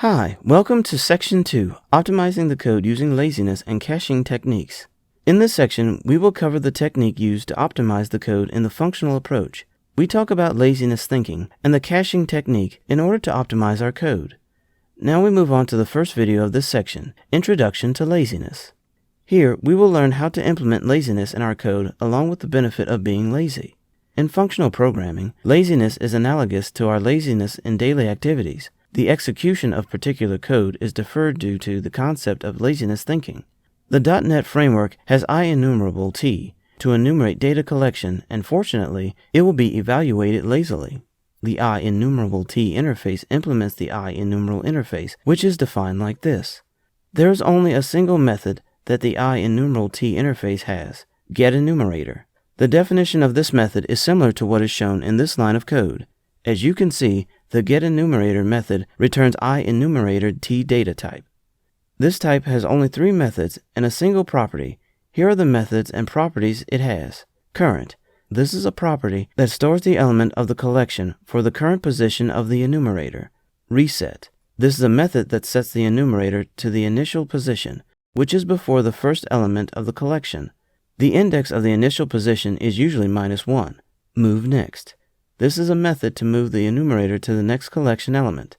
Hi, welcome to Section 2, Optimizing the Code Using Laziness and Caching Techniques. In this section, we will cover the technique used to optimize the code in the functional approach. We talk about laziness thinking and the caching technique in order to optimize our code. Now we move on to the first video of this section, Introduction to Laziness. Here, we will learn how to implement laziness in our code along with the benefit of being lazy. In functional programming, laziness is analogous to our laziness in daily activities. The execution of particular code is deferred due to the concept of laziness thinking. The .NET framework has ienumerablet to enumerate data collection, and fortunately, it will be evaluated lazily. The ienumerablet interface implements the ienumerable interface, which is defined like this. There is only a single method that the ienumerablet interface has, getEnumerator. The definition of this method is similar to what is shown in this line of code. As you can see, the getEnumerator method returns ienumerablet data type. This type has only 3 methods and a single property. Here are the methods and properties it has. Current. This is a property that stores the element of the collection for the current position of the enumerator. Reset. This is a method that sets the enumerator to the initial position, which is before the first element of the collection. The index of the initial position is usually -1. Move next. This is a method to move the enumerator to the next collection element.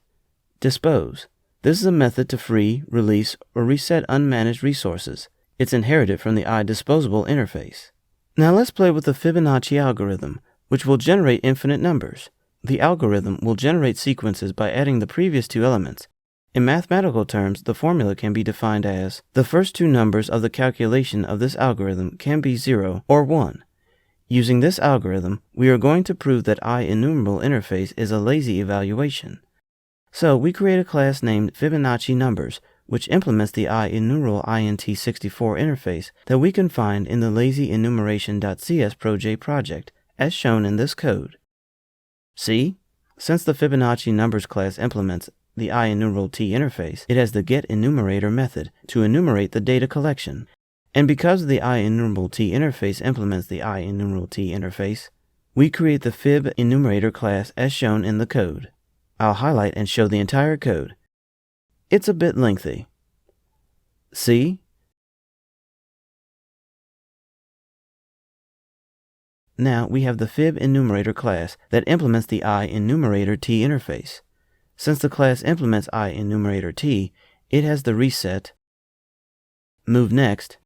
Dispose. This is a method to free, release, or reset unmanaged resources. It's inherited from the iDisposable interface. Now let's play with the Fibonacci algorithm, which will generate infinite numbers. The algorithm will generate sequences by adding the previous 2 elements. In mathematical terms, the formula can be defined as the first 2 numbers of the calculation of this algorithm can be 0 or 1. Using this algorithm, we are going to prove that ienumerable interface is a lazy evaluation. So we create a class named Fibonacci Numbers, which implements the ienumerable int64 interface that we can find in the lazyenumeration.cs project as shown in this code. See? Since the Fibonacci Numbers class implements the ienumerablet interface, it has the getEnumerator method to enumerate the data collection. And because the ienumerablet interface implements the ienumerablet interface, we create the FibEnumerator class as shown in the code. I'll highlight and show the entire code. It's a bit lengthy. See? Now we have the FibEnumerator class that implements the ienumerablet interface. Since the class implements ienumerablet, it has the reset, move next,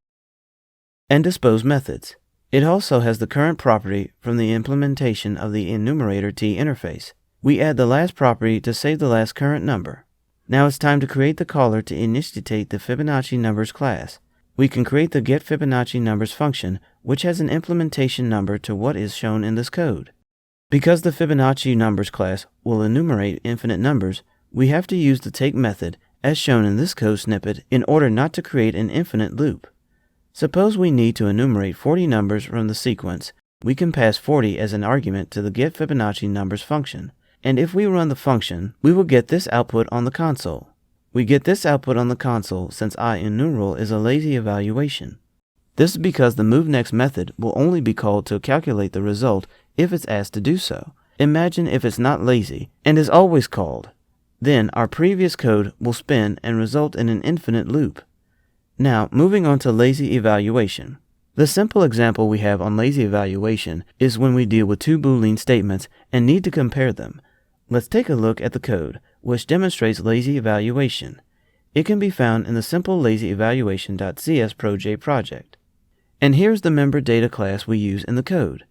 and dispose methods. It also has the current property from the implementation of the enumerablet interface. We add the last property to save the last current number. Now it's time to create the caller to initiate the Fibonacci Numbers class. We can create the getFibonacci Numbers function, which has an implementation number to what is shown in this code. Because the Fibonacci Numbers class will enumerate infinite numbers, we have to use the take method, as shown in this code snippet, in order not to create an infinite loop. Suppose we need to enumerate 40 numbers from the sequence. We can pass 40 as an argument to the getFibonacci Numbers function. And if we run the function, we will get this output on the console. We get this output on the console since ienumerable is a lazy evaluation. This is because the moveNext method will only be called to calculate the result if it's asked to do so. Imagine if it's not lazy and is always called. Then our previous code will spin and result in an infinite loop. Now, moving on to lazy evaluation. The simple example we have on lazy evaluation is when we deal with 2 Boolean statements and need to compare them. Let's take a look at the code, which demonstrates lazy evaluation. It can be found in the simple lazyevaluation.cs project. And here's the member data class we use in the code.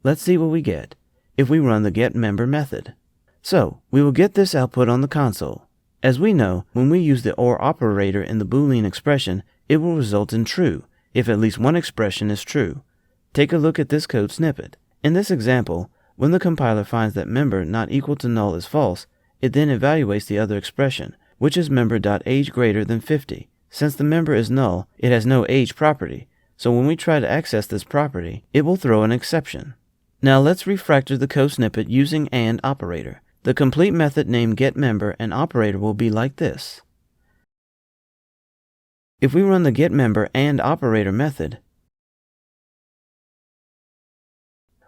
Let's see what we get if we run the getMember method. So, we will get this output on the console. As we know, when we use the OR operator in the Boolean expression, it will result in true if at least one expression is true. Take a look at this code snippet. In this example, when the compiler finds that member not equal to null is false, it then evaluates the other expression, which is member.age greater than 50. Since the member is null, it has no age property, so when we try to access this property, it will throw an exception. Now let's refactor the code snippet using AND operator. The complete method named getMember and operator will be like this. If we run the getMember and operator method,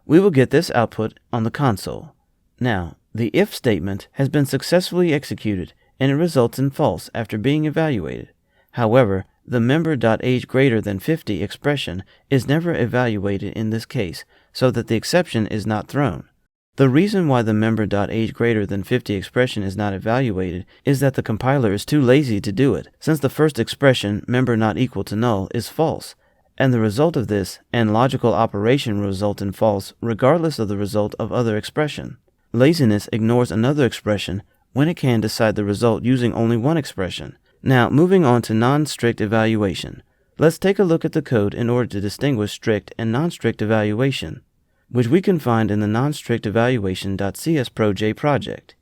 we will get this output on the console. Now, the if statement has been successfully executed and it results in false after being evaluated. However, the member.age greater than 50 expression is never evaluated in this case, so that the exception is not thrown. The reason why the member.age greater than 50 expression is not evaluated is that the compiler is too lazy to do it, since the first expression, member not equal to null, is false, and the result of this and logical operation result in false regardless of the result of other expression. Laziness ignores another expression when it can decide the result using only one expression. Now, moving on to non-strict evaluation. Let's take a look at the code in order to distinguish strict and non-strict evaluation, which we can find in the Nonstrict Evaluation.csproj project.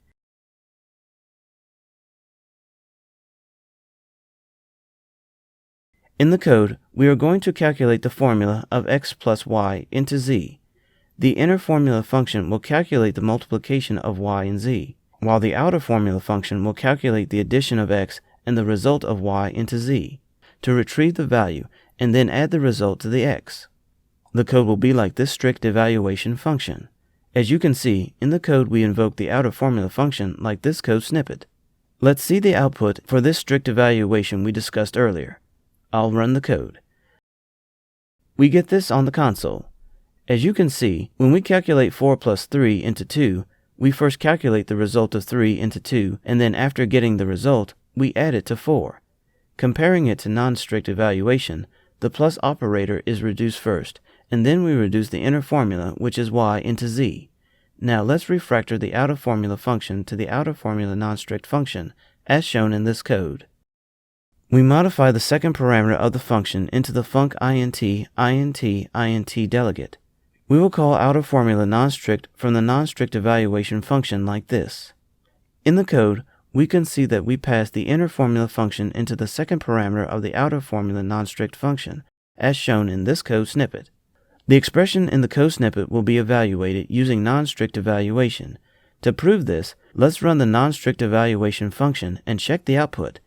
In the code, we are going to calculate the formula of x plus y into z. The inner formula function will calculate the multiplication of y and z, while the outer formula function will calculate the addition of x and the result of y into z, to retrieve the value and then add the result to the x. The code will be like this strict evaluation function. As you can see, in the code we invoke the outer formula function like this code snippet. Let's see the output for this strict evaluation we discussed earlier. I'll run the code. We get this on the console. As you can see, when we calculate 4 plus 3 into 2, we first calculate the result of 3 into 2, and then after getting the result, we add it to 4. Comparing it to non-strict evaluation, the plus operator is reduced first, and then we reduce the inner formula, which is y, into z. Now let's refactor the outer formula function to the outer formula non-strict function, as shown in this code. We modify the second parameter of the function into the func int delegate. We will call outer formula non-strict from the non-strict evaluation function like this. In the code, we can see that we pass the inner formula function into the second parameter of the outer formula non-strict function, as shown in this code snippet. The expression in the code snippet will be evaluated using non-strict evaluation. To prove this, let's run the non-strict evaluation function and check the output,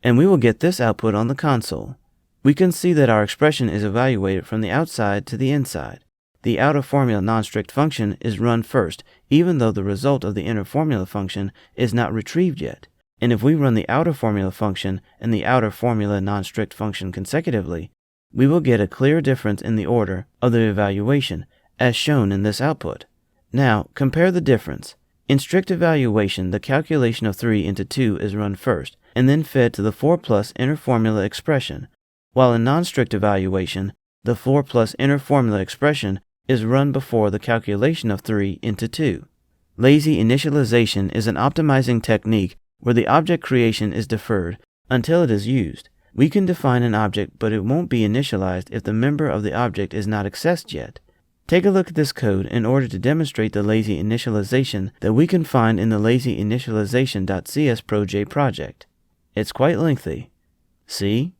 and we will get this output on the console. We can see that our expression is evaluated from the outside to the inside. The outer formula non-strict function is run first, even though the result of the inner formula function is not retrieved yet. And if we run the outer formula function and the outer formula non-strict function consecutively, we will get a clear difference in the order of the evaluation, as shown in this output. Now, compare the difference. In strict evaluation, the calculation of 3 into 2 is run first, and then fed to the 4 plus inner formula expression, while in non-strict evaluation, the 4 plus inner formula expression is run before the calculation of 3 into 2. Lazy initialization is an optimizing technique where the object creation is deferred until it is used. We can define an object, but it won't be initialized if the member of the object is not accessed yet. Take a look at this code in order to demonstrate the lazy initialization that we can find in the lazy initialization.csproj project. It's quite lengthy. See?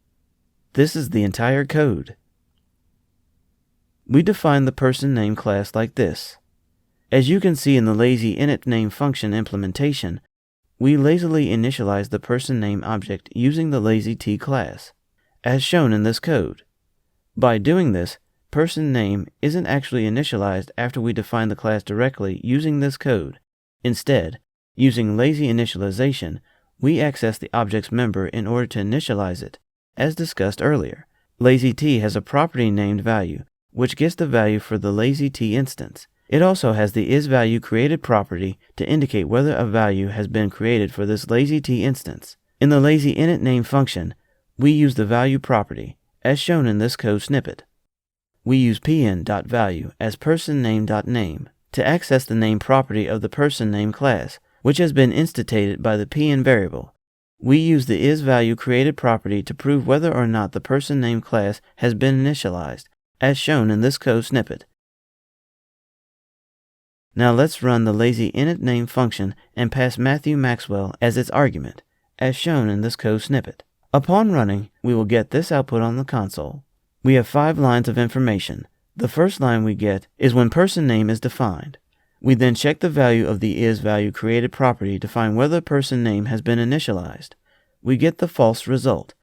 This is the entire code. We define the person name class like this. As you can see in the lazy initName function implementation, we lazily initialize the person name object using the lazyT class, as shown in this code. By doing this, person name isn't actually initialized after we define the class directly using this code. Instead, using lazy initialization, we access the object's member in order to initialize it, as discussed earlier. LazyT has a property named value, which gets the value for the lazyT instance. It also has the isValueCreated property to indicate whether a value has been created for this lazyT instance. In the lazy initName function, we use the value property, as shown in this code snippet. We use pn.value as personName.name to access the name property of the personName class, which has been instantiated by the pn variable. We use the isValueCreated property to prove whether or not the personName class has been initialized, as shown in this code snippet. Now let's run the lazy initName function and pass Matthew Maxwell as its argument, as shown in this code snippet. Upon running, we will get this output on the console. We have 5 lines of information. The first line we get is when person name is defined. We then check the value of the isValueCreated property to find whether person name has been initialized. We get the false result,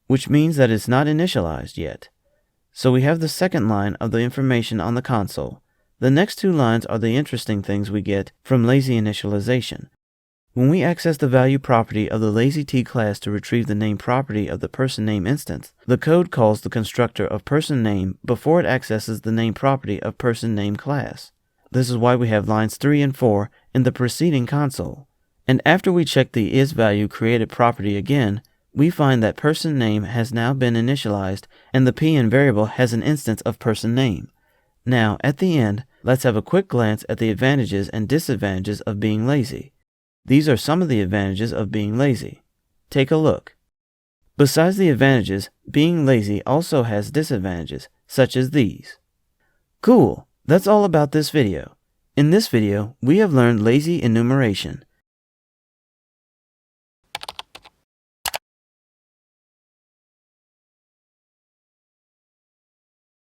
which means that it's not initialized yet. So we have the second line of the information on the console. The next 2 lines are the interesting things we get from lazy initialization. When we access the value property of the lazyT class to retrieve the name property of the personName instance, the code calls the constructor of personName before it accesses the name property of personName class. This is why we have lines 3 and 4 in the preceding console. And after we check the isValueCreated property again, we find that personName has now been initialized and the pn variable has an instance of personName. Now, at the end, let's have a quick glance at the advantages and disadvantages of being lazy. These are some of the advantages of being lazy. Take a look. Besides the advantages, being lazy also has disadvantages, such as these. Cool! That's all about this video. In this video, we have learned lazy enumeration.